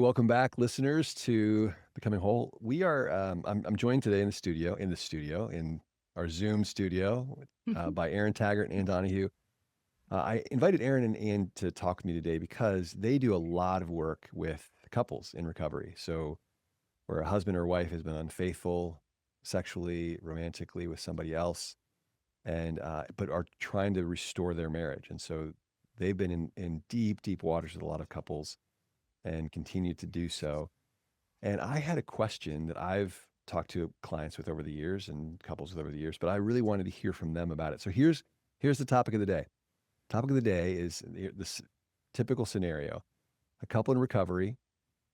welcome back, listeners, to Becoming Whole. I'm joined today in our Zoom studio, Mhm. by Aaron Tagert and Ann Donahue. I invited Aaron and Ann to talk with me today because they do a lot of work with couples in recovery. So, where a husband or wife has been unfaithful sexually, romantically with somebody else, and but are trying to restore their marriage. And so, they've been in deep, deep waters with a lot of couples and continue to do so. And I had a question that I've talked to clients with over the years and couples with over the years, but I really wanted to hear from them about it. So here's the topic of the day. Topic of the day is this typical scenario: a couple in recovery.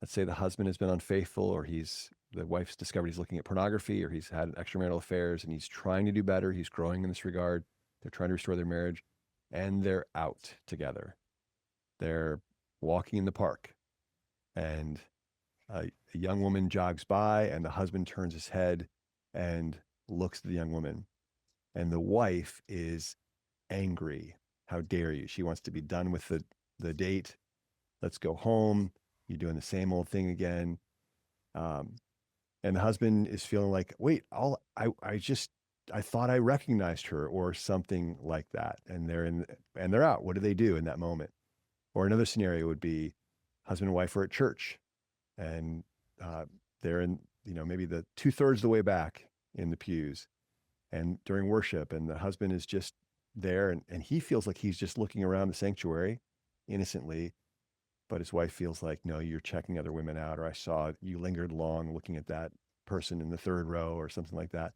Let's say the husband has been unfaithful, or the wife's discovered he's looking at pornography, or he's had extramarital affairs, and he's trying to do better. He's growing in this regard. They're trying to restore their marriage, and they're out together. They're walking in the park, and a young woman jogs by, and the husband turns his head and looks at the young woman. And the wife is angry. How dare you? She wants to be done with the date. Let's go home. You're doing the same old thing again. Um, and the husband is feeling like, wait, I thought I recognized her or something like that. And they're out. What do they do in that moment? Or another scenario would be husband and wife are at church, and uh, they're in, maybe the 2/3 of the way back in the pews and during worship, and the husband is just there, and he feels like he's just looking around the sanctuary innocently, but his wife feels like, no, you're checking other women out, or I saw you lingered long looking at that person in the third row or something like that.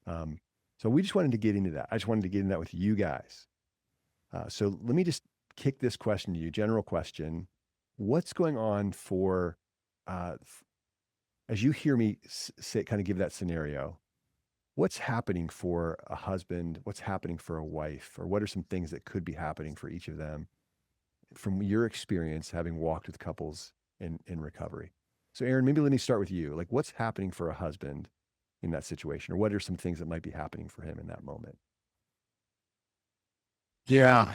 Um, so we just wanted to get into that. I just wanted to get into that with you guys. So let me just kick this question to you, general question. What's going on for, uh, as you hear me say, kind of give that scenario, what's happening for a husband? What's happening for a wife? Or what are some things that could be happening for each of them from your experience having walked with couples in recovery? So, Aaron, maybe let me start with you. Like, what's happening for a husband in that situation? Or what are some things that might be happening for him in that moment? Yeah,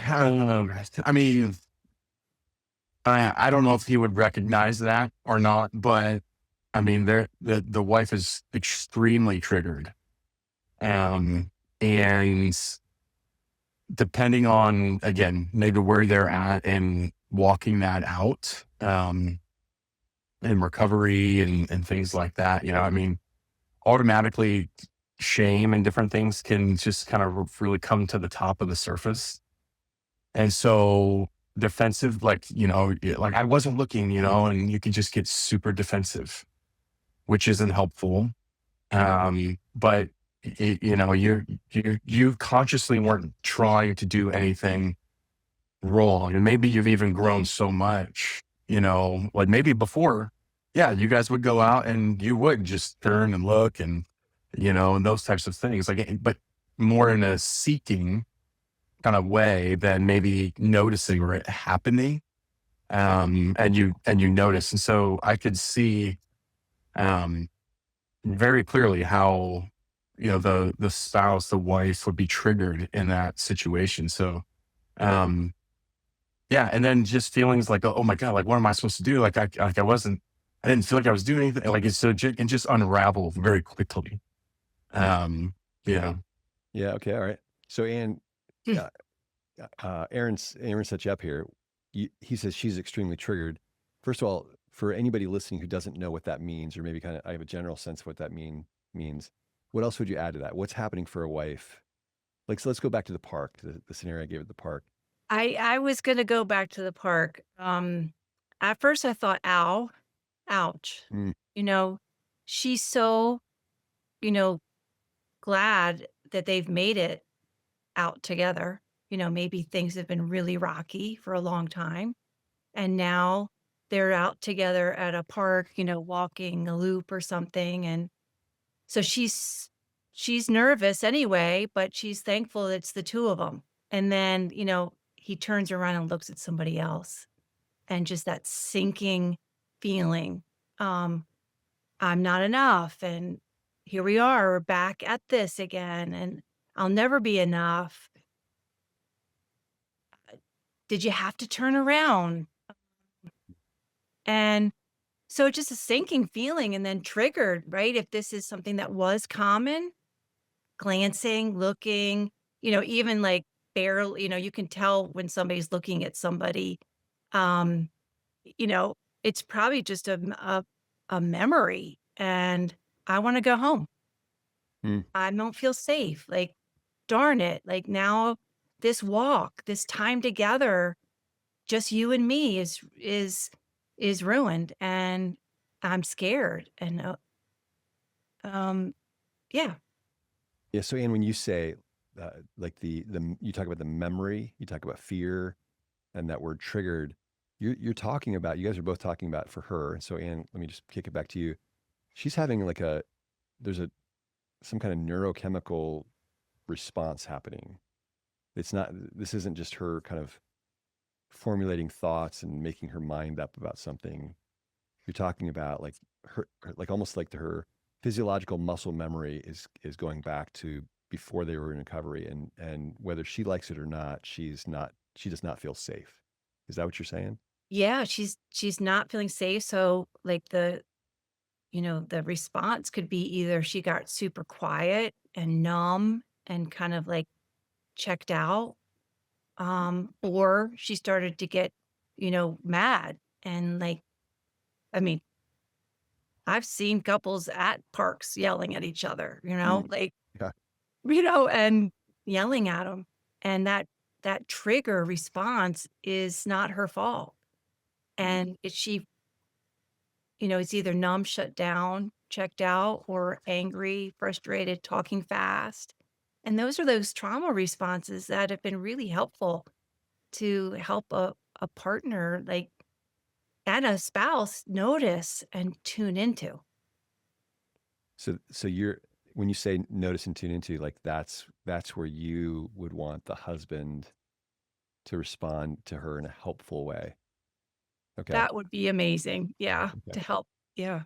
I mean, I don't know if he would recognize that or not, but I mean, the wife is extremely triggered, and depending on again maybe where they're at and walking that out, in recovery and things like that, I mean, automatically shame and different things can just kind of really come to the top of the surface. And so defensive, like, like I wasn't looking, and you can just get super defensive, which isn't helpful. But you consciously weren't trying to do anything wrong. And maybe you've even grown so much, like maybe before, yeah, you guys would go out and you would just turn and look and those types of things. But more in a seeking kind of way than maybe noticing or it happening. And you notice. And so I could see um very clearly how the spouse, the wife would be triggered in that situation. So um yeah, and then just feelings like, oh my God, like what am I supposed to do? I didn't feel like I was doing anything. Like and just unravel very quickly. Um yeah. Yeah. Okay. All right. So, Ann, Mm. uh, Aaron set you up here. He says she's extremely triggered. First of all, for anybody listening who doesn't know what that means, or maybe kind of I have a general sense of what that means. What else would you add to that? What's happening for a wife? Like, so let's go back to the park, the scenario I gave at the park. I was gonna go back to the park. At first I thought, "Ow, ouch." Mm, You know, she's so, you know, glad that they've made it out together. Maybe things have been really rocky for a long time, and now they're out together at a park, walking a loop or something, and so she's nervous anyway, but she's thankful it's the 2 of them. And then, he turns around and looks at somebody else, and just that sinking feeling, um, "I'm not enough, and here we are, we're back at this again, and I'll never be enough. Did you have to turn around?" And So just a sinking feeling and then triggered, right? If this is something that was common, glancing, looking, even like barely, you can tell when somebody's looking at somebody. Um, you know, it's probably just a memory and I want to go home. Mm. I don't feel safe. Like, darn it. Like now this walk, this time together, just you and me is ruined and I'm scared. And um yeah. Yeah. So, Anne, when you say like you talk about the memory, you talk about fear, and that word triggered, you're talking about, you guys are both talking about for her. And so, Anne, let me just kick it back to you. She's having like there's some kind of neurochemical response happening. It's not, this isn't just her kind of formulating thoughts and making her mind up about something. You're talking about like like almost like her physiological muscle memory is going back to before they were in recovery, and whether she likes it or not, she does not feel safe. Is that what you're saying? Yeah, she's not feeling safe. So like the response could be either she got super quiet and numb and kind of like checked out, or she started to get, mad and like, I mean, I've seen couples at parks yelling at each other, Mm. like, Yeah. and yelling at them. And that trigger response is not her fault. And it's either numb, shut down, checked out, or angry, frustrated, talking fast. And those trauma responses that have been really helpful to help a partner like and a spouse notice and tune into. So you're, when you say notice and tune into, like that's where you would want the husband to respond to her in a helpful way. Okay. That would be amazing. Yeah, Okay. to help. Yeah.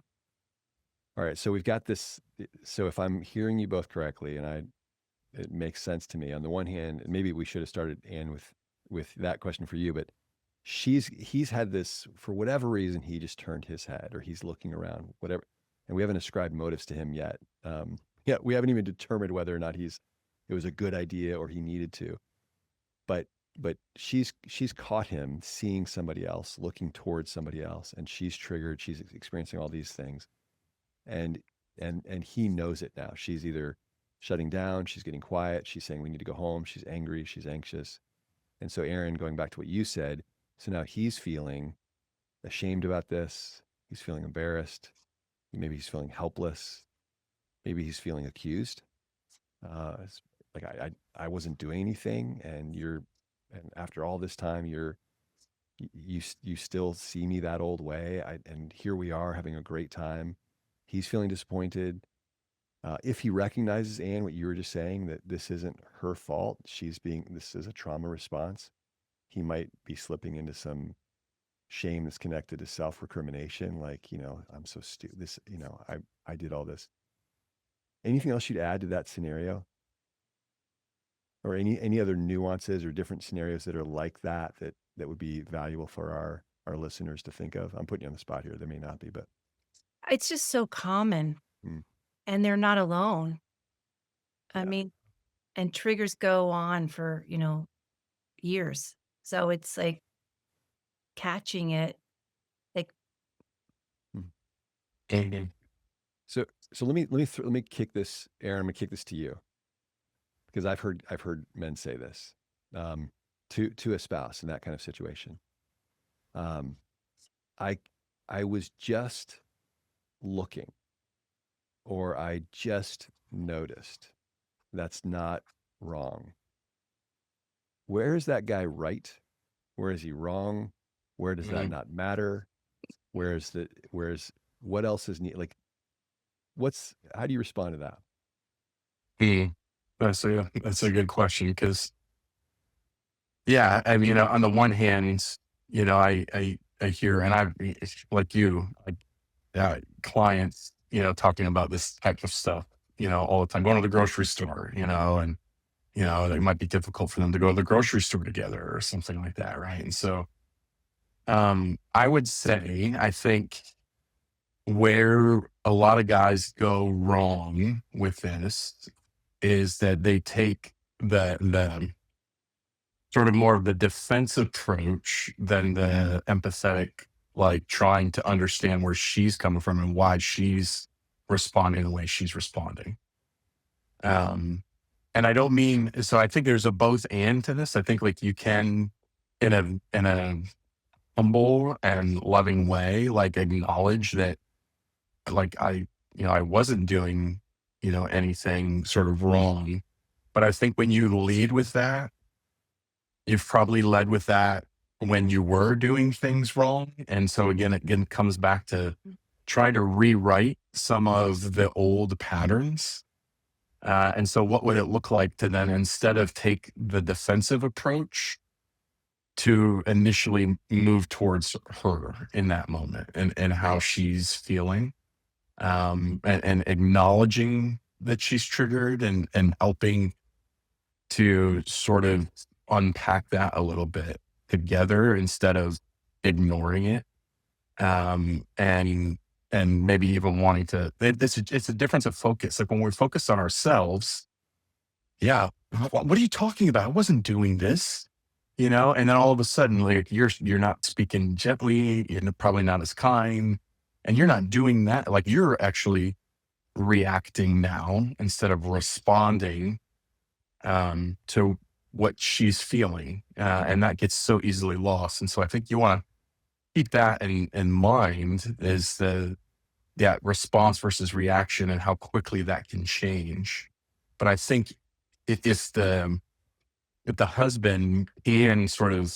All right. So we've got this. So if I'm hearing you both correctly, and it makes sense to me. On the one hand, and maybe we should have started Anne with that question for you, but he's had this for whatever reason. He just turned his head, or he's looking around, whatever, and we haven't ascribed motives to him yet. Yeah, we haven't even determined whether or not it was a good idea or he needed to. But she's caught him seeing somebody else, looking towards somebody else, and she's triggered. She's experiencing all these things, and and he knows it now. She's either shutting down, she's getting quiet, she's saying we need to go home, she's angry, she's anxious. And so, Aaron, going back to what you said, so now he's feeling ashamed about this, he's feeling embarrassed, maybe he's feeling helpless, maybe he's feeling accused. It's like I wasn't doing anything, and after all this time you still see me that old way. And here we are having a great time. He's feeling disappointed. If he recognizes, Anne, what you were just saying, that this isn't her fault, this is a trauma response, he might be slipping into some shame that's connected to self-recrimination. Like, I'm so stupid. I did all this. Anything else you'd add to that scenario? Or any other nuances or different scenarios that are like that would be valuable for our listeners to think of? I'm putting you on the spot here. There may not be, but It's just so common mm, and they're not alone. I yeah. mean, and triggers go on for, years. So it's like catching it, like, Mm. Mhm. So let me kick this, Aaron. I'm gonna kick this to you because I've heard men say this to a spouse in that kind of situation. Um, I I was just looking, or I just noticed. That's not wrong. Where is that guy right? Where is he wrong? Where does that Mhm. not matter? Where's what else is neat? Like, how do you respond to that? Mhm. That's a good question because, yeah, I mean, on the one hand, I hear, and like you, like, clients, talking about this type of stuff, all the time, going to the grocery store, and, it might be difficult for them to go to the grocery store together or something like that. Right. And so, I would say, I think where a lot of guys go wrong with this is that they take the sort of more of the defensive approach than the empathetic, like trying to understand where she's coming from and why she's responding the way she's responding. Um, and I don't mean, so I think there's a both and to this. I think like you can in a humble and loving way, like acknowledge that like I wasn't doing, anything sort of wrong. But I think when you lead with that, you've probably led with that when you were doing things wrong. And so again comes back to trying to rewrite some of the old patterns. And so what would it look like to then, instead of take the defensive approach, to initially move towards her in that moment and how she's feeling, and acknowledging that she's triggered and helping to sort of unpack that a little bit together instead of ignoring it. And maybe even wanting to, it's a difference of focus. Like when we're focused on ourselves, yeah, what are you talking about? I wasn't doing this, and then all of a sudden, like you're not speaking gently, you're probably not as kind, and you're not doing that. Like you're actually reacting now instead of responding to what she's feeling, and that gets so easily lost. And so I think you want to keep that in mind, is that response versus reaction and how quickly that can change. But I think if the husband can sort of,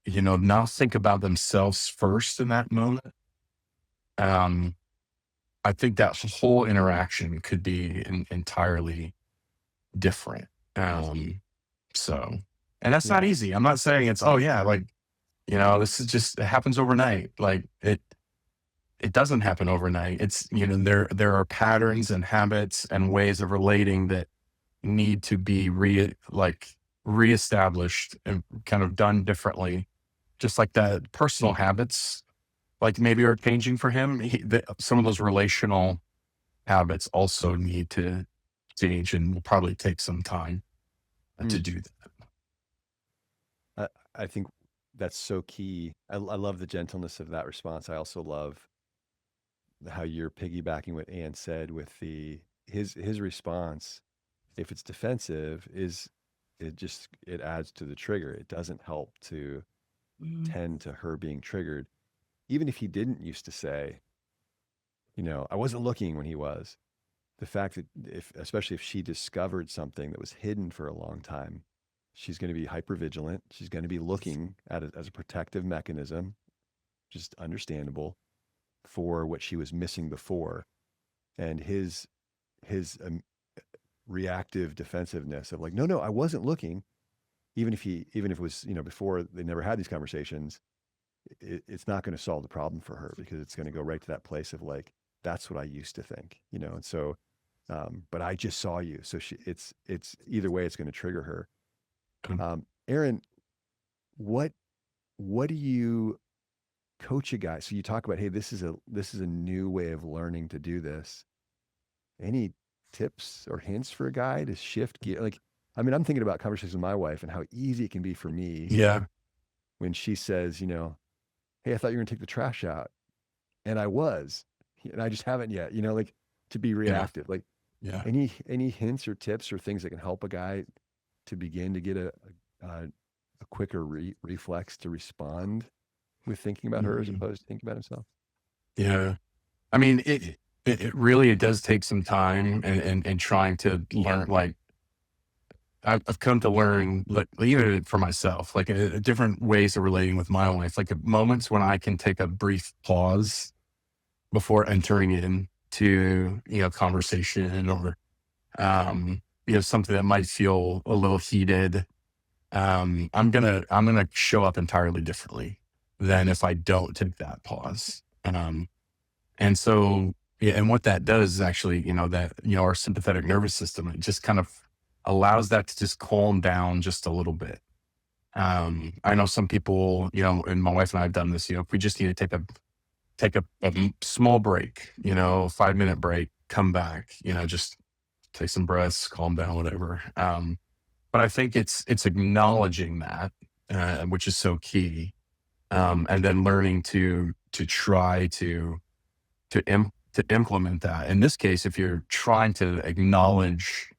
now think about themselves first in that moment, um, I think that whole interaction could be entirely different. So, and that's not Yeah. easy. I'm not saying it's, oh yeah, like, this is just, it happens overnight. Like it doesn't happen overnight. It's, there are patterns and habits and ways of relating that need to be reestablished and kind of done differently. Just like that personal habits, like maybe are changing for him. Some of those relational habits also need to change and will probably take some time to Mm. do that. I think that's so key. I love the gentleness of that response. I also love how you're piggybacking what Ann said with his response. If it's defensive, it adds to the trigger. It doesn't help to Mhm. tend to her being triggered. Even if he didn't used to say, I wasn't looking when he was. The fact that especially if she discovered something that was hidden for a long time, she's going to be hyper vigilant. She's going to be looking at it as a protective mechanism, just understandable, for what she was missing before. And his reactive defensiveness of like, no, I wasn't looking. Even if it was, before they never had these conversations, it's not going to solve the problem for her, because it's going to go right to that place of like, that's what I used to think, and so, but I just saw you. So it's either way, it's going to trigger her. Aaron, what do you coach a guy? So you talk about, hey, this is a new way of learning to do this. Any tips or hints for a guy to shift gear? Like, I mean, I'm thinking about conversations with my wife and how easy it can be for me Yeah. when she says, hey, I thought you were gonna take the trash out. And I was, and I just haven't yet, like, to be Yeah. reactive. Like, Yeah. any hints or tips or things that can help a guy to begin to get a quicker reflex to respond with thinking about her as Mhm. opposed to thinking about himself? Yeah. I mean, it really, it does take some time and trying to learn, like, I've come to learn, like, even for myself, like different ways of relating with my wife, like at moments when I can take a brief pause before entering into, conversation or, something that might feel a little heated. I'm gonna show up entirely differently than if I don't take that pause. And so, yeah, and what that does is actually, that, our sympathetic nervous system, it just kind of allows that to just calm down just a little bit. I know some people, and my wife and I have done this, if we just need to take a small break, 5-minute break, come back, just take some breaths, calm down, whatever. But I think it's acknowledging that, which is so key, and then learning to try to implement that. In this case, if you're trying to acknowledge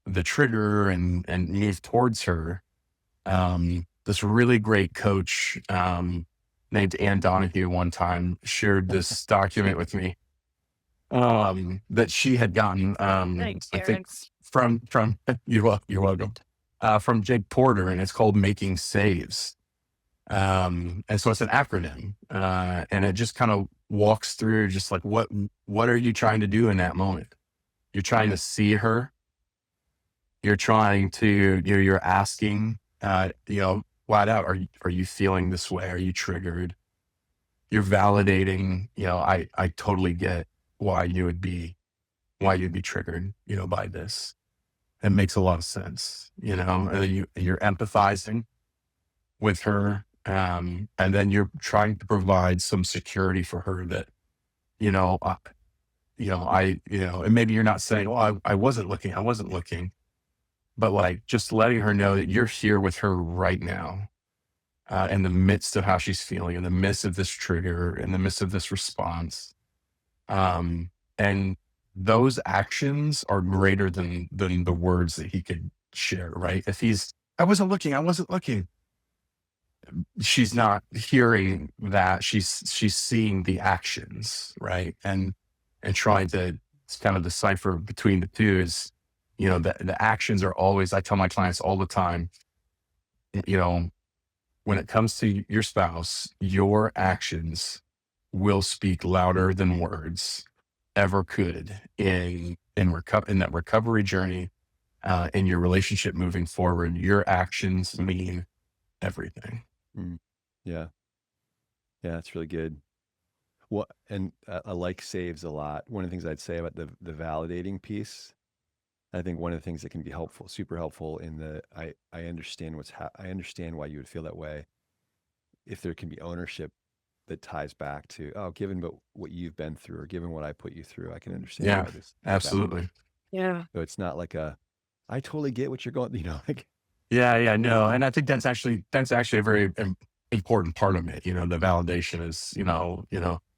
the trigger and move towards her, this really great coach named Donahue one time shared this document with me that she had gotten, Thanks, I think Aaron. from you're welcome, from Jake Porter, and it's called Making Saves. And so it's an acronym, and it just kind of walks through just like what are you trying to do in that moment? You're trying to see her. You're trying to you're asking, flat out, are you feeling this way? Are you triggered? You're validating. I totally get why you'd be triggered, by this. It makes a lot of sense, and then you're empathizing with her. And then you're trying to provide some security for her that, and maybe you're not saying, oh, I wasn't looking, but like just letting her know that you're here with her right now, in the midst of how she's feeling, in the midst of this trigger, in the midst of this response. And those actions are greater than the words that he could share, right? If he's, I wasn't looking. She's not hearing that. She's seeing the actions, right? And trying to kind of decipher between the two is, the actions are always, I tell my clients all the time, when it comes to your spouse, your actions will speak louder than words ever could in that recovery journey, in your relationship moving forward. Your actions mean everything. Mm. Yeah. Yeah, that's really good. Well, and I like saves a lot. One of the things I'd say about the validating piece, I think one of the things that can be helpful, super helpful I understand I understand why you would feel that way. If there can be ownership that ties back to, oh, given what you've been through or given what I put you through, I can understand Yeah, why this happened. absolutely. Yeah. So it's not like I totally get what you're going, like, Yeah, no, and I think that's actually a very important part of it. The validation is,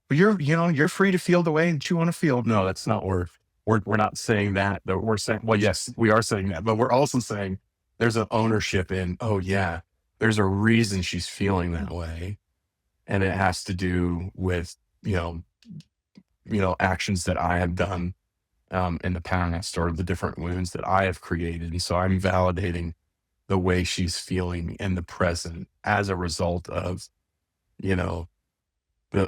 but you're free to feel the way that you want to feel. No, that's not we're not saying that. That we're saying, well, yes, we are saying that, but we're also saying there's an ownership in, oh yeah, there's a reason she's feeling that way, and it has to do with actions that I have done, in the past, or the different wounds that I have created, and so I'm validating the way she's feeling in the present as a result of, the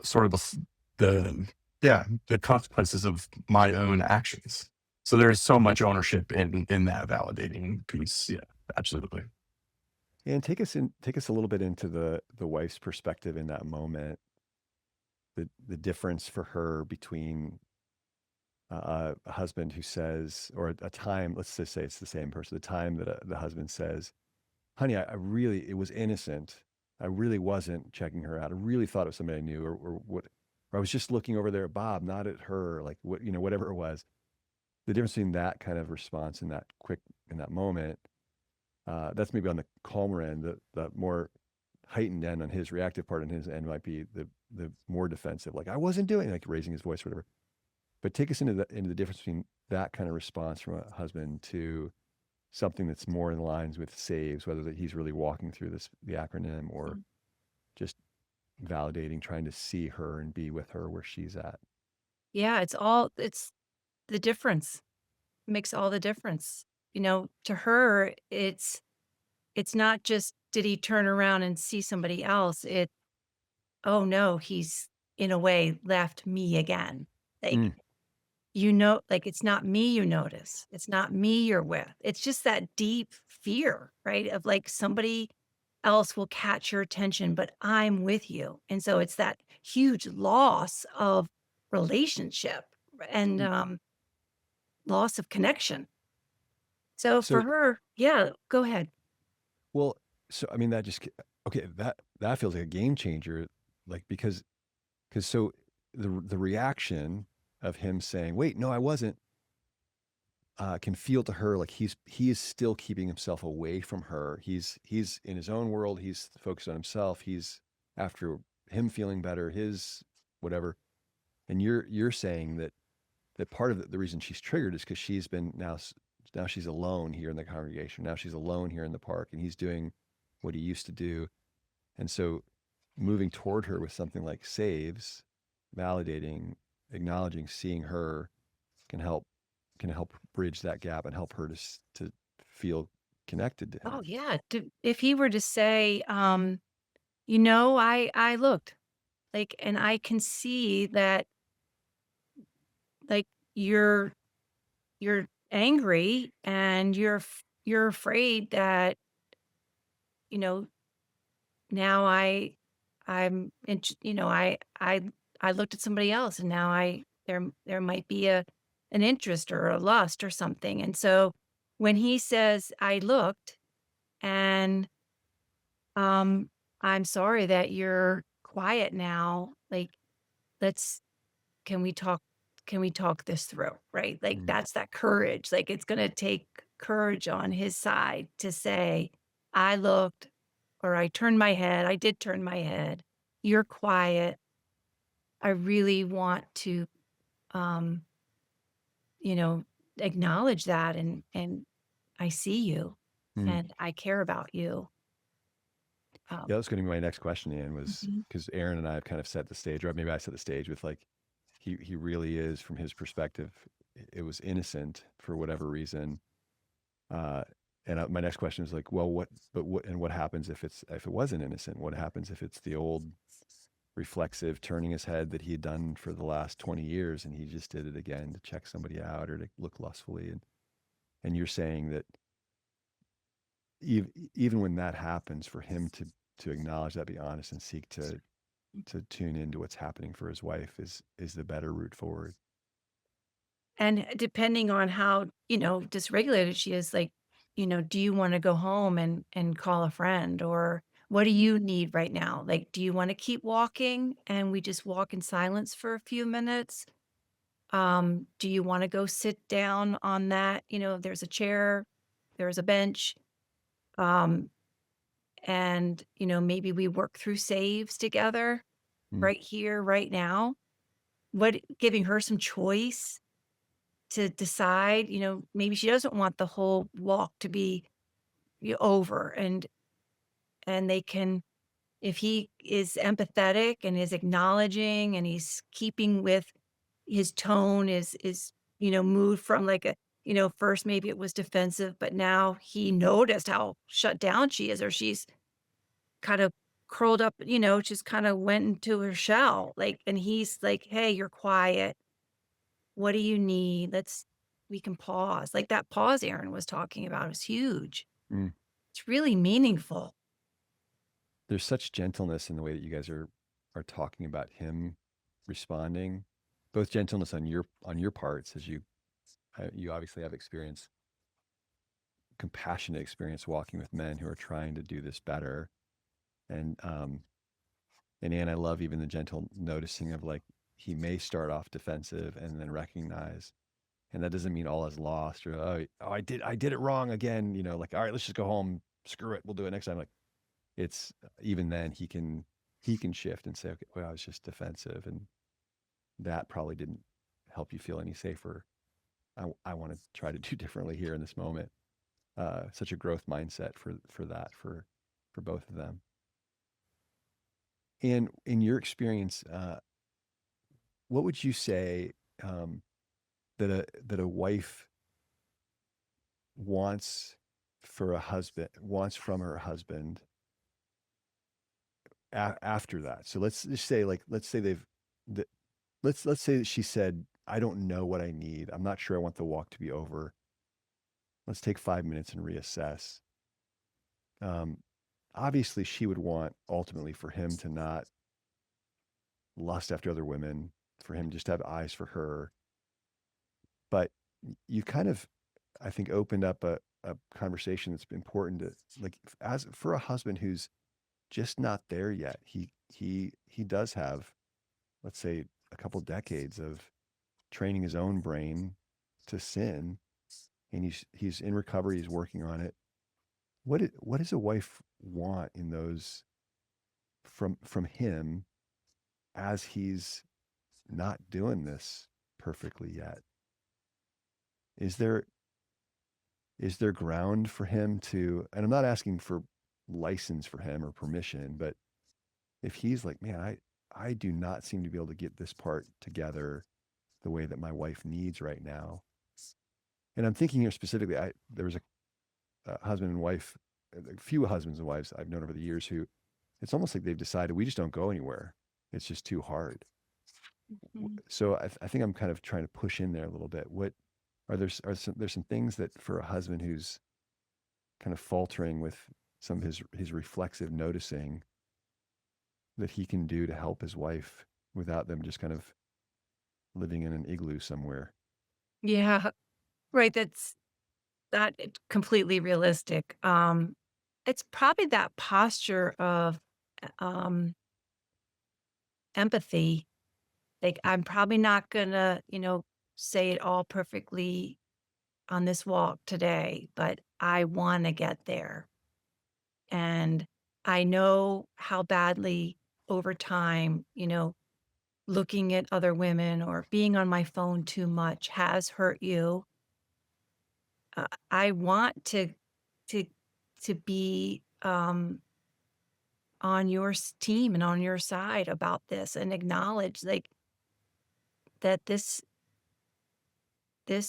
sort of the consequences of my own actions. So there's so much ownership in that validating piece. Yeah, absolutely. and take us a little bit into the wife's perspective in that moment, the difference for her between a husband who says, or a time, let's just say it's the same person, the time that the husband says, honey, I really, it was innocent. I really wasn't checking her out. I really thought it was somebody I knew, or what, or I was just looking over there at Bob, not at her, like what, whatever it was. The difference between that kind of response in that moment, that's maybe on the calmer end. The more heightened end on his reactive part on his end might be the more defensive, like I wasn't doing, like raising his voice, or whatever. But take us into the difference between that kind of response from a husband to something that's more in lines with saves, whether that he's really walking through the acronym, or just validating, trying to see her and be with her where she's at. Yeah, it's the difference. Makes all the difference. To her, it's not just did he turn around and see somebody else? Oh no, he's in a way left me again. Like, Mm. like it's not me you notice. It's not me you're with. It's just that deep fear, right? Of like somebody else will catch your attention, but I'm with you. And so it's that huge loss of relationship and loss of connection. So So, for her, yeah, go ahead. well, so I mean, that just okay. That feels like a game changer, like because so the reaction of him saying, "Wait, no, I wasn't," can feel to her like he is still keeping himself away from her. He's in his own world. He's focused on himself. He's after him feeling better, his whatever. And you're saying that part of the reason she's triggered is because she's been now she's alone here in the congregation. Now she's alone here in the park, and he's doing what he used to do. And so moving toward her with something like saves, validating, acknowledging, seeing her can help bridge that gap and help her to feel connected to Oh him. yeah. If he were to say, you know, I looked like, and I can see that like you're you're angry and you're afraid that, you know, now you know, I looked at somebody else and now there might be an interest or a lust or something. And so when he says, I looked and um I'm sorry that you're quiet now, like let's can we talk this through, right? Like Mm. that's that courage. Like it's going to take courage on his side to say, I looked or I turned my head. I did turn my head. You're quiet. I really want to um, you know, acknowledge that and I see you Mm. and I care about you. Yeah, Um, that's going to be my next question, Ian, was mhm. because Aaron and I have kind of set the stage, or maybe I set the stage with like he really is, from his perspective, it was innocent for whatever reason. Uh, and my next question is like, well, what happens if it wasn't innocent? What happens if it's the old reflexive turning his head that he had done for the last 20 years and he just did it again to check somebody out or to look lustfully? And you're saying that even when that happens, for him to acknowledge that, be honest, and seek to tune into what's happening for his wife is the better route forward. And depending on how, you know, dysregulated she is, like, you know, do you wanna go home and call a friend? Or what do you need right now? Like, do you wanna keep walking and we just walk in silence for a few minutes? Do you wanna go sit down on that, you know, there's a chair, there's a bench, um, and, you know, maybe we work through saves together Mm, right here, right now? What giving her some choice to decide, you know, maybe she doesn't want the whole walk to be over and they can if he is empathetic and is acknowledging and he's keeping with his tone is you know moved from like a you know first maybe it was defensive but now he noticed how shut down she is or she's kind of curled up you know just kind of went into her shell like and he's like hey you're quiet. What do you need? We can pause. Like that pause Aaron was talking about is huge. mm. It's really meaningful. There's such gentleness in the way that you guys are talking about him responding, both gentleness on your parts, as you obviously have experience, compassionate experience walking with men who are trying to do this better. And um and Anne, I love even the gentle noticing of like he may start off defensive and then recognize, and that doesn't mean all is lost, or I did it wrong again, like, all right, let's just go home, screw it, we'll do it next time. Like, it's even then he can shift and say, okay, well, I was just defensive, and that probably didn't help you feel any safer. I want to try to do differently here in this moment. Such a growth mindset for both of them. And in your experience, what would you say, um, that a wife wants wants from her husband after that? So let's just say, like, let's say th- let's say that she said, I don't know what I need. I'm not sure I want the walk to be over. Let's take 5 minutes and reassess. Um, Obviously, she would want ultimately for him to not lust after other women, for him just to have eyes for her. But you kind of, I think, opened up a conversation that's important to, like, as for a husband who's just not there yet. He does have, let's say, a couple decades of training his own brain to sin, and he's in recovery. He's working on it. What does a wife want in those from him as he's not doing this perfectly yet? Is there ground for him to, and I'm not asking for license for him or permission, but if he's like, man, I do not seem to be able to get this part together the way that my wife needs right now. And I'm thinking here specifically, there was a husband and wife, a few husbands and wives I've known over the years who it's almost like they've decided we just don't go anywhere. It's just too hard. Mhm. So I think I'm kind of trying to push in there a little bit. What there's some things that for a husband who's kind of faltering with some of his reflexive noticing that he can do to help his wife without them just kind of living in an igloo somewhere. Yeah, right. It's completely realistic. It's probably that posture of um, empathy. Like, I'm probably not gonna, say it all perfectly on this walk today, but I want to get there. And I know how badly over time, looking at other women or being on my phone too much has hurt you. I want to to be on your team and on your side about this and acknowledge like that this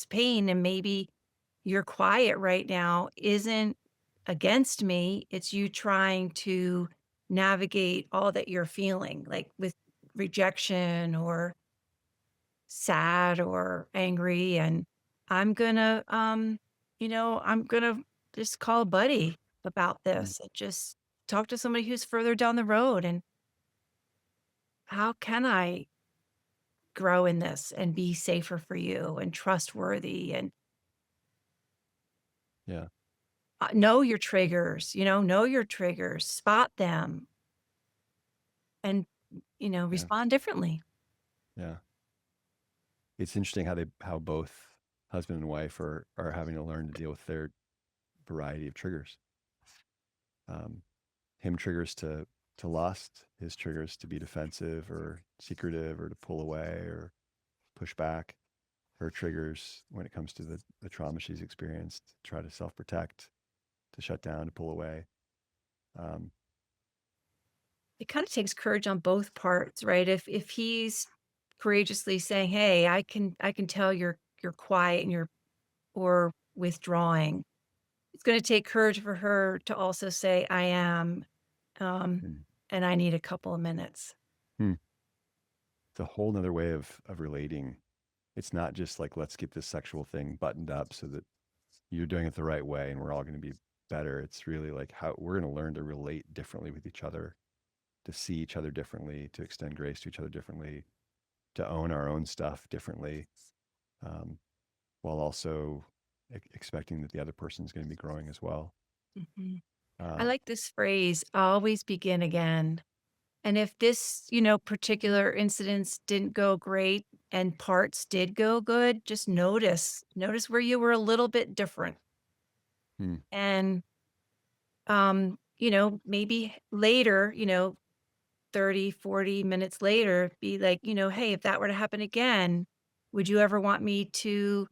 pain and maybe you're quiet right now isn't against me. It's you trying to navigate all that you're feeling, like with rejection or sad or angry. And I'm gonna just call a buddy about Mm. this and just talk to somebody who's further down the road. And how can I grow in this and be safer for you and trustworthy and Yeah, know your triggers, spot them, and, yeah, respond differently. yeah. It's interesting how both husband and wife are having to learn to deal with their variety of triggers. Um, him triggers to lust, his triggers to be defensive or secretive or to pull away or push back. Her triggers when it comes to the trauma she's experienced, to try to self protect, to shut down, to pull away. Um, It kinda takes courage on both parts, right? If he's courageously saying, "Hey, I can tell you're quiet and you're or withdrawing." It's gonna take courage for her to also say, "I am, um, mm, and I need a couple of minutes." hmm. It's a whole nother way of relating. It's not just like let's get this sexual thing buttoned up so that you're doing it the right way and we're all going to be better. It's really like how we're going to learn to relate differently with each other, to see each other differently, to extend grace to each other differently, to own our own stuff differently, um, while also expecting that the other person is going to be growing as well. Mhm. I Um, like this phrase, "Always begin again." And if this, particular incidents didn't go great and parts did go good, just notice where you were a little bit different. hmm, And, maybe later, 30, 40 minutes later, be like, "Hey, if that were to happen again, would you ever want me to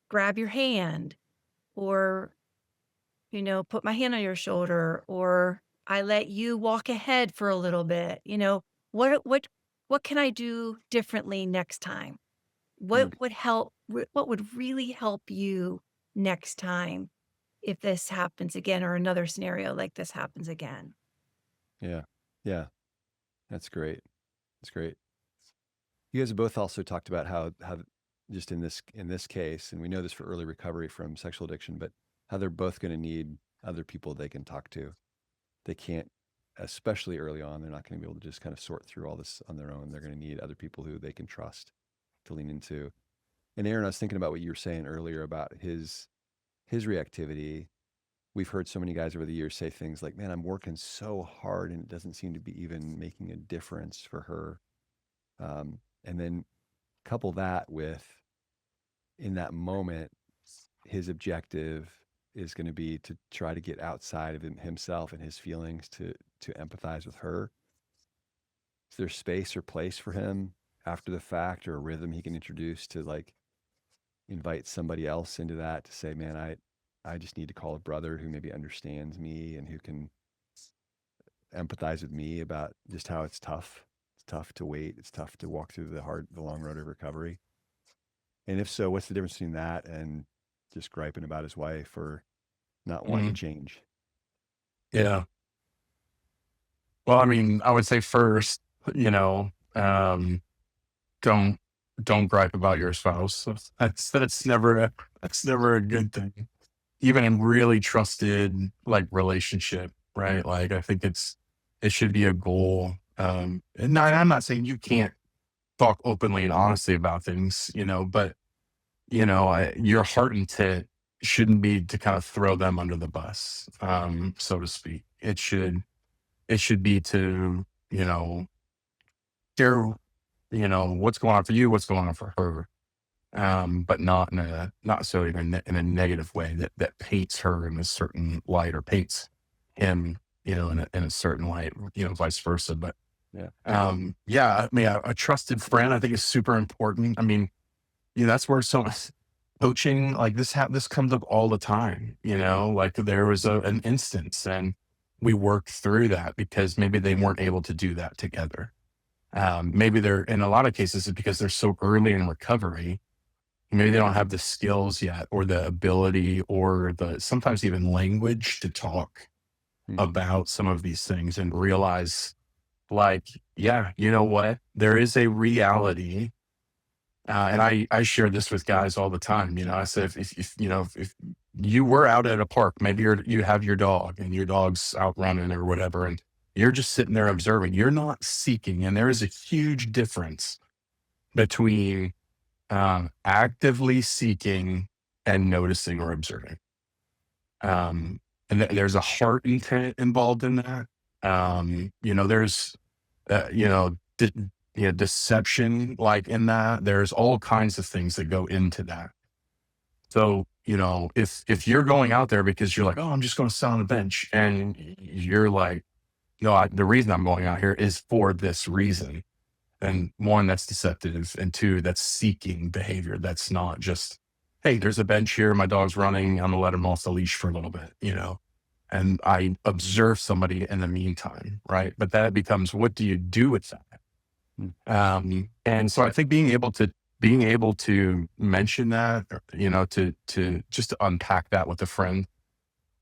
grab your hand or, put my hand on your shoulder or I let you walk ahead for a little bit?" What can I do differently next time? hmm, What would really help you next time if this happens again or another scenario like this happens again? yeah, yeah, that's great. That's great. You guys have both also talked about how just in this case, and we know this for early recovery from sexual addiction, but how they're both going to need other people they can talk to. They can't, especially early on, they're not going to be able to just kind of sort through all this on their own. They're going to need other people who they can trust to lean into. And Aaron, I was thinking about what you were saying earlier about his reactivity. We've heard so many guys over the years say things like, "Man, I'm working so hard, and it doesn't seem to be even making a difference for her." And then couple that with, in that moment, his objective is going to be to try to get outside of himself and his feelings to empathize with her. Is there space or place for him after the fact, or a rhythm he can introduce to like invite somebody else into that, to say, man, I just need to call a brother who maybe understands me and who can empathize with me about just how it's tough. It's tough to wait. It's tough to walk through the long road of recovery. And if so, what's the difference between that and just griping about his wife or not wanting to Mhm. change? Yeah. Well, I mean, I would say first, you know, don't don't gripe about your spouse. That's never a good thing. Even in really trusted like relationship, right? Like I think it should be a goal. And I'm not saying you can't talk openly and honestly about things, but your heart intent shouldn't be to kind of throw them under the bus, so to speak. It should be to, share, what's going on for you, what's going on for her. But not so in a negative way that paints her in a certain light or paints him, in a certain light, vice versa. But Yeah. yeah, I mean, a trusted friend, I think is super important. I mean, that's where so much coaching like this comes up all the time. Like there was an instance, and we worked through that because maybe they weren't able to do that together. Maybe they're in a lot of cases it's because they're so early in recovery. Maybe they don't have the skills yet, or the ability, or the sometimes even language to talk Hmm. about some of these things and realize, like, yeah, you know what? There is a reality. And I share this with guys all the time. I said, if you were out at a park, maybe you have your dog and your dog's out running or whatever, and you're just sitting there observing, you're not seeking. And there is a huge difference between actively seeking and noticing or observing. And there's a heart intent involved in that. There's, deception, like in that. There's all kinds of things that go into that. So, if you're going out there because you're like, oh, I'm just going to sit on the bench, and you're like, no, the reason I'm going out here is for this reason. And one, that's deceptive, and two, that's seeking behavior. That's not just, hey, there's a bench here, my dog's running, I'm gonna let him off the leash for a little bit. And I observe somebody in the meantime, right? But that becomes, what do you do with that? Hmm. And so I think being able to mention that, or, to just to unpack that with a friend,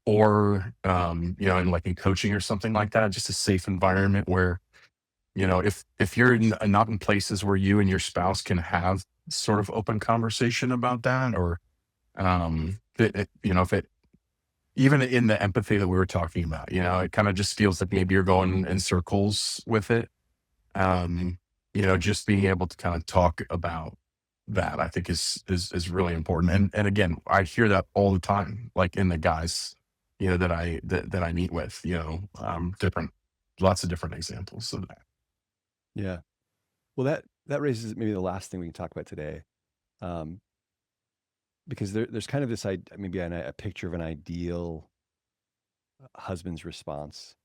or in like in coaching or something like that, just a safe environment where, if you're not in places where you and your spouse can have sort of open conversation about that, or if it even in the empathy that we were talking about, it kind of just feels like maybe you're going in circles with it. um just being able to kind of talk about that, I think is really important. And again, I hear that all the time, like in the guys, that I meet with, different lots of different examples of that. Yeah. Well, that raises maybe the last thing we can talk about today, um, because there's kind of this maybe a picture of an ideal husband's response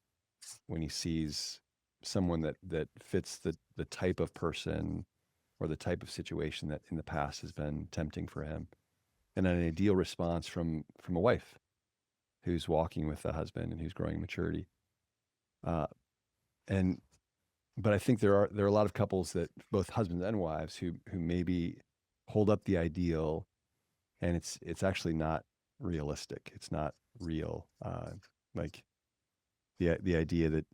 when he sees someone that fits the type of person or the type of situation that in the past has been tempting for him, and an ideal response from a wife who's walking with the husband and who's growing in maturity. Uh, and but I think there are a lot of couples, that both husbands and wives, who maybe hold up the ideal, and it's actually not realistic. It's not real. Like the idea that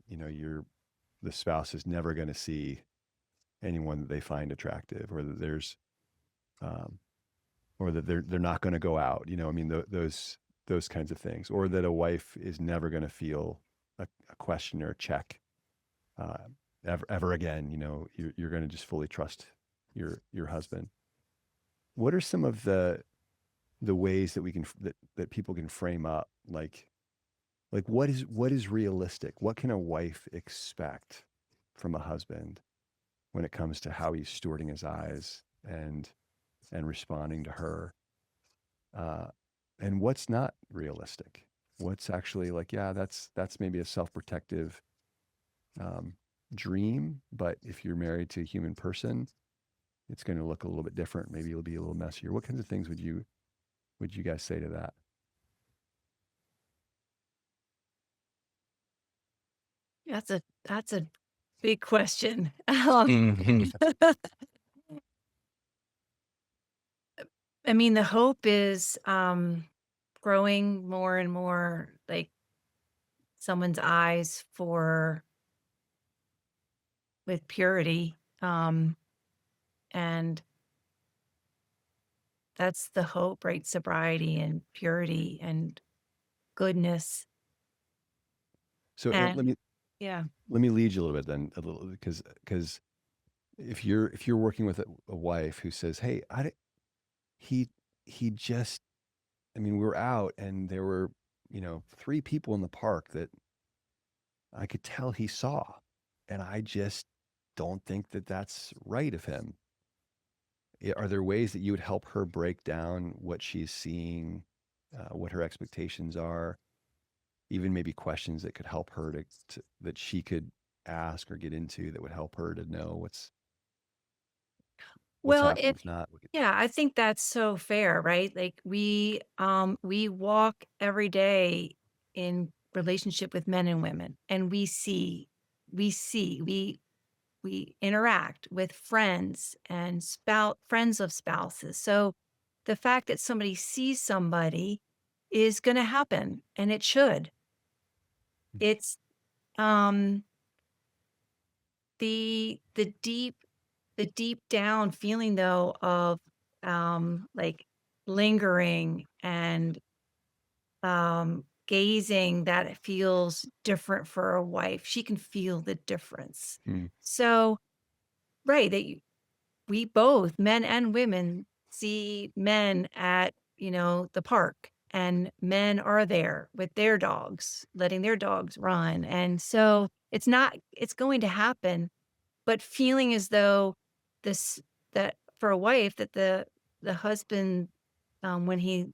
the spouse is never going to see anyone that they find attractive, or that there's um, or that they're not going to go out. I mean, those kinds of things, or that a wife is never going to feel a question or a check uh, ever again. You're going to just fully trust your husband. What are some of the ways that we can that people can frame up, like what is realistic? What can a wife expect from a husband when it comes to how he's stewarding his eyes and responding to her, uh, and what's not realistic. What's actually like, yeah, that's maybe a self-protective um, dream, but if you're married to a human person, it's going to look a little bit different. Maybe it'll be a little messier. What kinds of things would you guys say to that? That's a big question. Mhm. I mean, the hope is growing more and more like someone's eyes for with purity. And that's the hope, right? Sobriety and purity and goodness. So Aaron, And yeah. let me lead you a little bit then, a little, because if you're working with a wife who says, "Hey, he he just, I mean, we were out and there were, three people in the park that I could tell he saw, and I just don't think that that's right of him." Are there ways that you would help her break down what she's seeing, what her expectations are, even maybe questions that could help her to that she could ask or get into that would help her to know what's Well, happening, what's not? yeah, I think that's so fair, right? Like we walk every day in relationship with men and women, and we see, we interact with friends and friends of spouses. So the fact that somebody sees somebody is going to happen, and it should. It's um the deep down feeling though of like lingering and gazing that it feels different for a wife. She can feel the difference. Hmm. So right, we both, men and women, see men at, the park, and men are there with their dogs, letting their dogs run. And so it's going to happen, but feeling as though this, that for a wife, that the husband, when he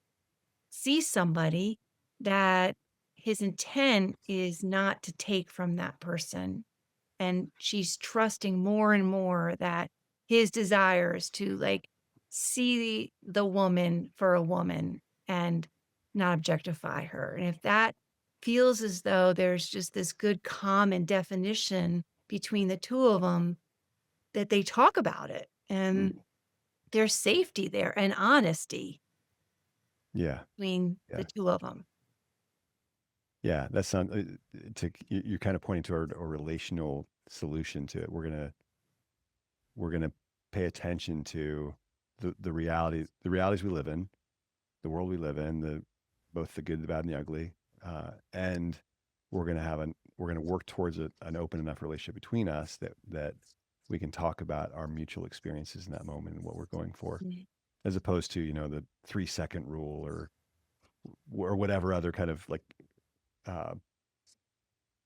sees somebody, that his intent is not to take from that person, and she's trusting more and more that his desire is to like see the woman for a woman and not objectify her. And if that feels as though there's just this good common definition between the two of them, that they talk about it Hmm. and there's safety there and honesty Yeah, between the yeah, two of them. yeah. That sounds you're kind of pointing to a relational solution to it. We're gonna pay attention to the realities we live in, the world we live in, the both the good, the bad, and the ugly, and we're gonna work towards an open enough relationship between us that we can talk about our mutual experiences in that moment and what we're going for, Mhm. as opposed to the 3-second rule or whatever other kind of like uh,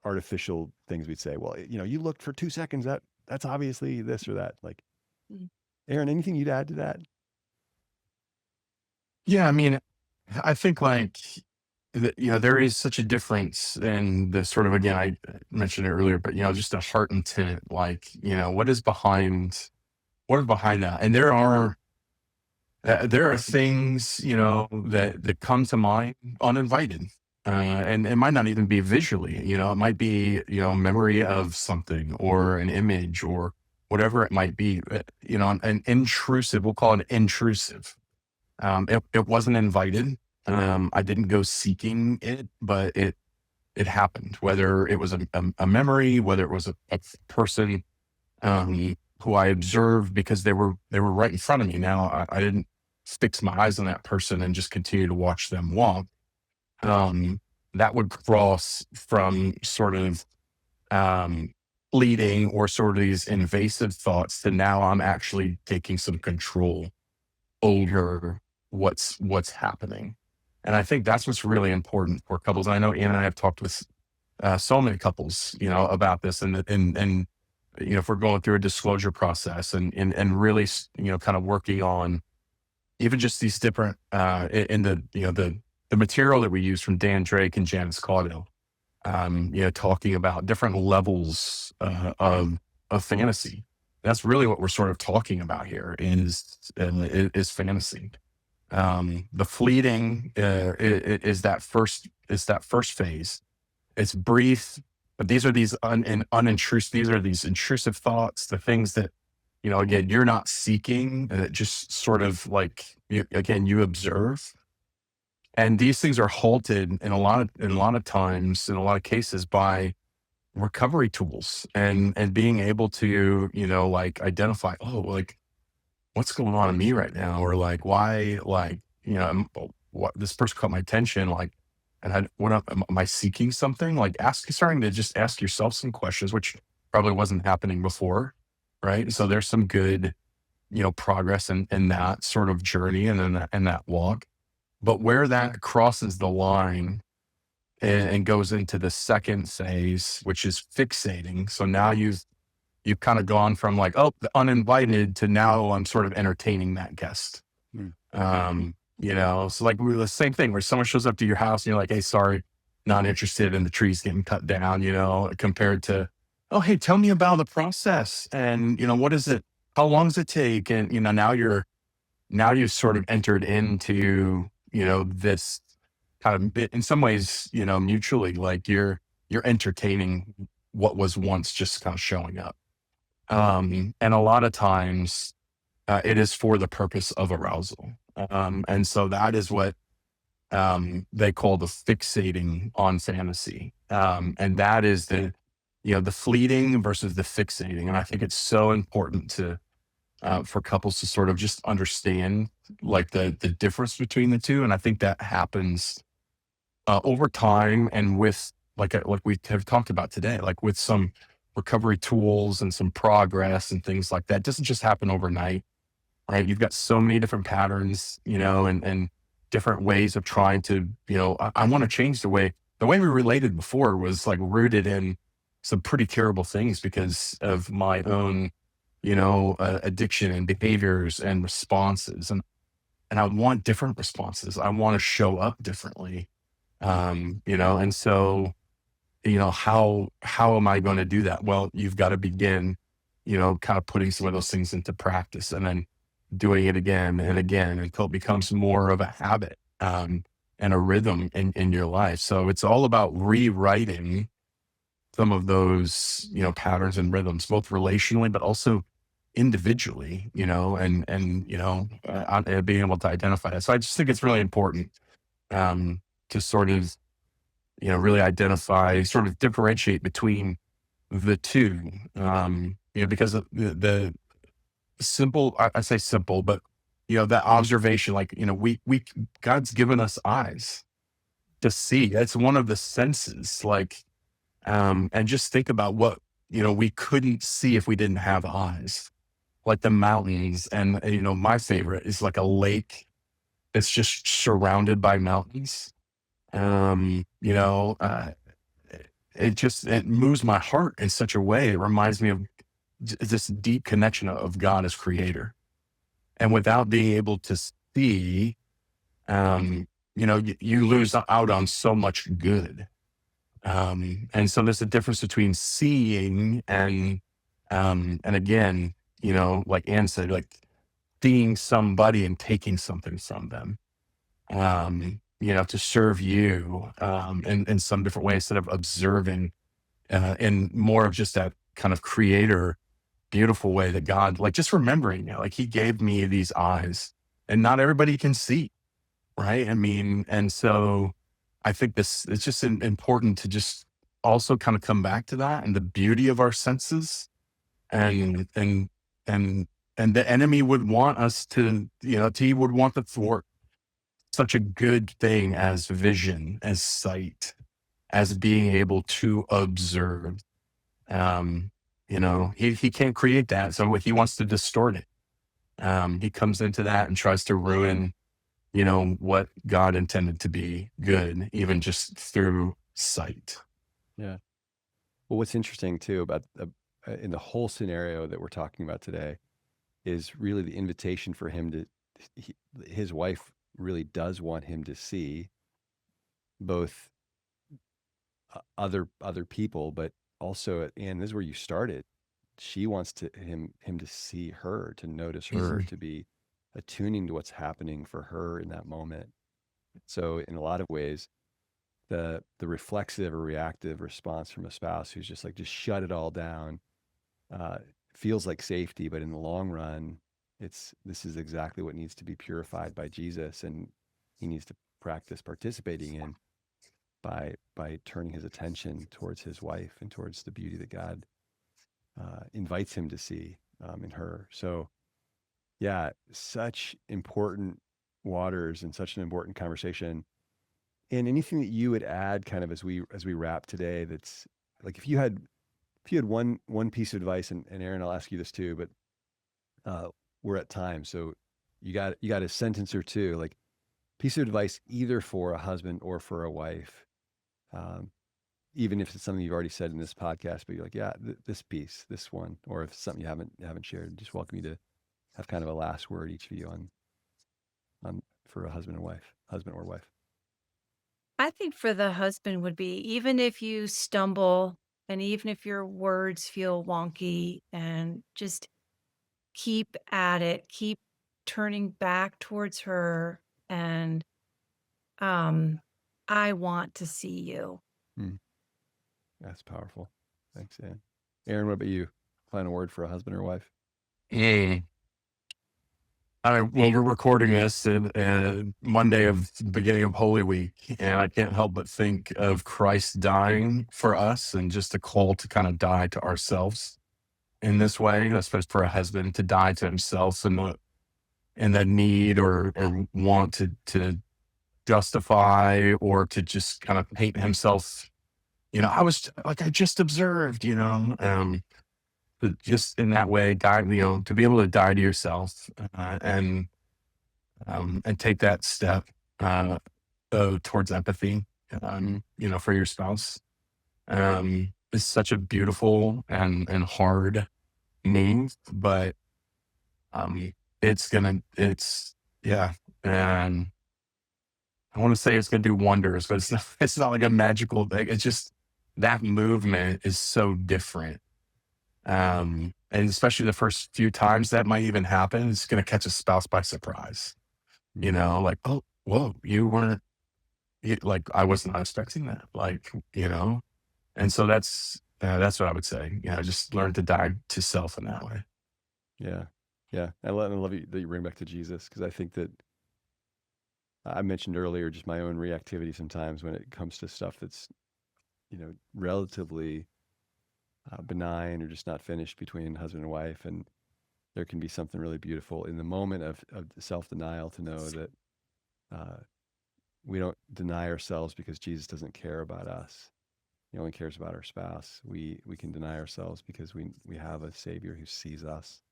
artificial things we'd say. Well, you looked for 2 seconds. That's obviously this or that. Like, Mhm. Aaron, anything you'd add to that? Yeah, I mean, I think like there is such a difference in the sort of, again, I mentioned it earlier, but just a heart intent, like, what is behind that? And there are things, that come to mind uninvited. And it might not even be visually, it might be, memory of something or an image or whatever it might be, an intrusive, we'll call it intrusive. It wasn't invited. I didn't go seeking it, but it happened, whether it was a memory, whether it was a person, who I observed because they were right in front of me. Now I didn't fix my eyes on that person and just continue to watch them walk. That would cross from sort of um, fleeting or sort of these invasive thoughts to now I'm actually taking some control over what's happening. And I think that's what's really important for couples. And I know Ian and I have talked with so many couples, about this, and if we're going through a disclosure process and really, kind of working on even just these different, in the, the material that we use from Dan Drake and Janice Caudill, talking about different levels, of fantasy. That's really what we're sort of talking about here is fantasy. The fleeting, is that first phase. It's brief, but these are these unintrusive, these are these intrusive thoughts, the things that, again, you're not seeking, just sort of like, you observe. And these things are halted in a lot of times, in a lot of cases, by recovery tools and being able to, like identify, oh, like what's going on in me right now? Or like, why, like, what this person caught my attention, like, and am I seeking something? Like starting to just ask yourself some questions, which probably wasn't happening before. Right. So there's some good, progress in that sort of journey and in that walk. But where that crosses the line and goes into the second phase, which is fixating. So now you've kind of gone from like, oh, the uninvited to now I'm sort of entertaining that guest. So like the same thing where someone shows up to your house and you're like, hey, sorry, not interested in the trees getting cut down, compared to, oh, hey, tell me about the process. And, what is it? How long does it take? And, now you've sort of entered into, this kind of bit in some ways, mutually, like you're entertaining what was once just kind of showing up. And a lot of times it is for the purpose of arousal. And so that is what they call the fixating on fantasy. And that is the fleeting versus the fixating. And I think it's so important for couples to sort of just understand like the difference between the two. And I think that happens over time and with like we have talked about today, like with some recovery tools and some progress and things like that. It doesn't just happen overnight, right? You've got so many different patterns, and different ways of trying to, I want to change the way we related before was like rooted in some pretty terrible things because of my own, addiction and behaviors and responses. And I want different responses. I want to show up differently. And so, how am I going to do that? Well, you've got to begin, kind of putting some of those things into practice and then doing it again and again until it becomes more of a habit, and a rhythm in your life. So it's all about rewriting some of those, patterns and rhythms, both relationally, but also individually, and being able to identify that. So I just think it's really important, to sort of, really identify, sort of differentiate between the two, because of the simple, I say simple, but, that observation, like, God's given us eyes to see. That's one of the senses, like, and just think about what, we couldn't see if we didn't have eyes, like the mountains. And, my favorite is like a lake that's just surrounded by mountains. It moves my heart in such a way. It reminds me of this deep connection of God as creator. And without being able to see, you lose out on so much good. And so there's a difference between seeing and again, like Ann said, like seeing somebody and taking something from them. To serve you in some different way instead of observing in more of just that kind of creator, beautiful way that God, like just remembering, like he gave me these eyes and not everybody can see, right? I mean, and so I think it's just important to just also kind of come back to that and the beauty of our senses and the enemy would want us to, he would want to thwart such a good thing as vision, as sight, as being able to observe. He can't create that. So he wants to distort it. He comes into that and tries to ruin, what God intended to be good, even just through sight. Yeah. Well, what's interesting too about in the whole scenario that we're talking about today is really the invitation for him to, his wife really does want him to see both other people, but also, and this is where you started. She wants him to see her, to notice her, Mhm. to be attuning to what's happening for her in that moment. So in a lot of ways, the reflexive or reactive response from a spouse who's just like, just shut it all down, uh, feels like safety, but in the long run, this is exactly what needs to be purified by Jesus, and he needs to practice participating in by turning his attention towards his wife and towards the beauty that God invites him to see in her. So yeah, such important waters and such an important conversation. And anything that you would add, kind of as we wrap today, that's like, if you had one piece of advice, and Aaron, I'll ask you this too, but we're at time, so you got a sentence or two, like piece of advice either for a husband or for a wife, um, even if it's something you've already said in this podcast, but you're like, yeah, this piece, this one, or if it's something you haven't shared, just welcome you to have kind of a last word, each of you, on for a husband or wife. I think for the husband would be, even if you stumble and even if your words feel wonky, and just keep at it, keep turning back towards her, and um I want to see you. Hmm, that's powerful. Thanks, Aaron. Aaron, what about you? Final word for a husband or wife? Mm. Well, we're recording this Monday of the beginning of Holy Week, and I can't help but think of Christ dying for us, and just a call to kind of die to ourselves in this way. I suppose for a husband to die to himself, and the need or want to justify, or to just kind of paint himself. I was like, I just observed, but just in that way, die, to be able to die to yourself, and take that step uh, towards empathy, for your spouse, is such a beautiful and hard move, but um, it's yeah, and I want to say it's gonna do wonders, but it's not like a magical thing. It's just that movement is so different. And especially the first few times that might even happen, it's gonna catch a spouse by surprise. Hmm. Like, oh, whoa, you weren't like, I was not expecting that. Like, and so that's what I would say. Just learn to die to self in that way. Yeah, yeah. I love you that you bring back to Jesus, because I think that I mentioned earlier just my own reactivity sometimes when it comes to stuff that's, relatively benign or just not finished between husband and wife. And there can be something really beautiful in the moment of self denial, to know that uh, we don't deny ourselves because Jesus doesn't care about us. He only cares about our spouse. We can deny ourselves because we have a Savior who sees us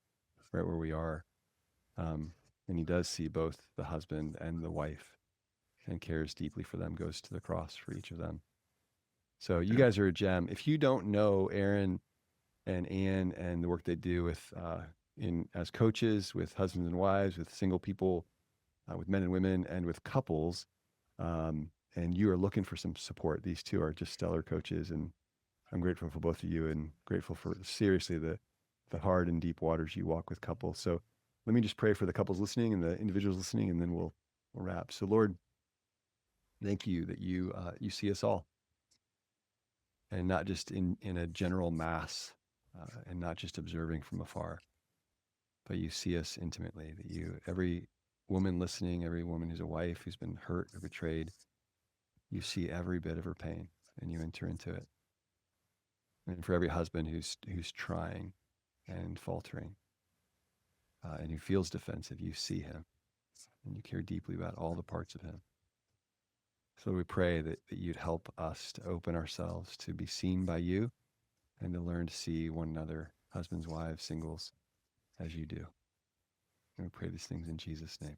right where we are, and He does see both the husband and the wife, and cares deeply for them. Goes to the cross for each of them. So you Yeah. guys are a gem. If you don't know Aaron and Ann and the work they do with in as coaches with husbands and wives, with single people, with men and women, and with couples, and you are looking for some support, these two are just stellar coaches, and I'm grateful for both of you, and grateful for seriously the hard and deep waters you walk with couples. So let me just pray for the couples listening and the individuals listening, and then we'll wrap. So Lord, thank you that you see us all, and not just in a general mass, and not just observing from afar, but you see us intimately. That every woman listening, every woman who's a wife who's been hurt or betrayed, you see every bit of her pain, and you enter into it. And for every husband who's trying and faltering, and who feels defensive, you see him, and you care deeply about all the parts of him. So we pray that you'd help us to open ourselves to be seen by you, and to learn to see one another, husbands, wives, singles, as you do. And we pray these things in Jesus' name.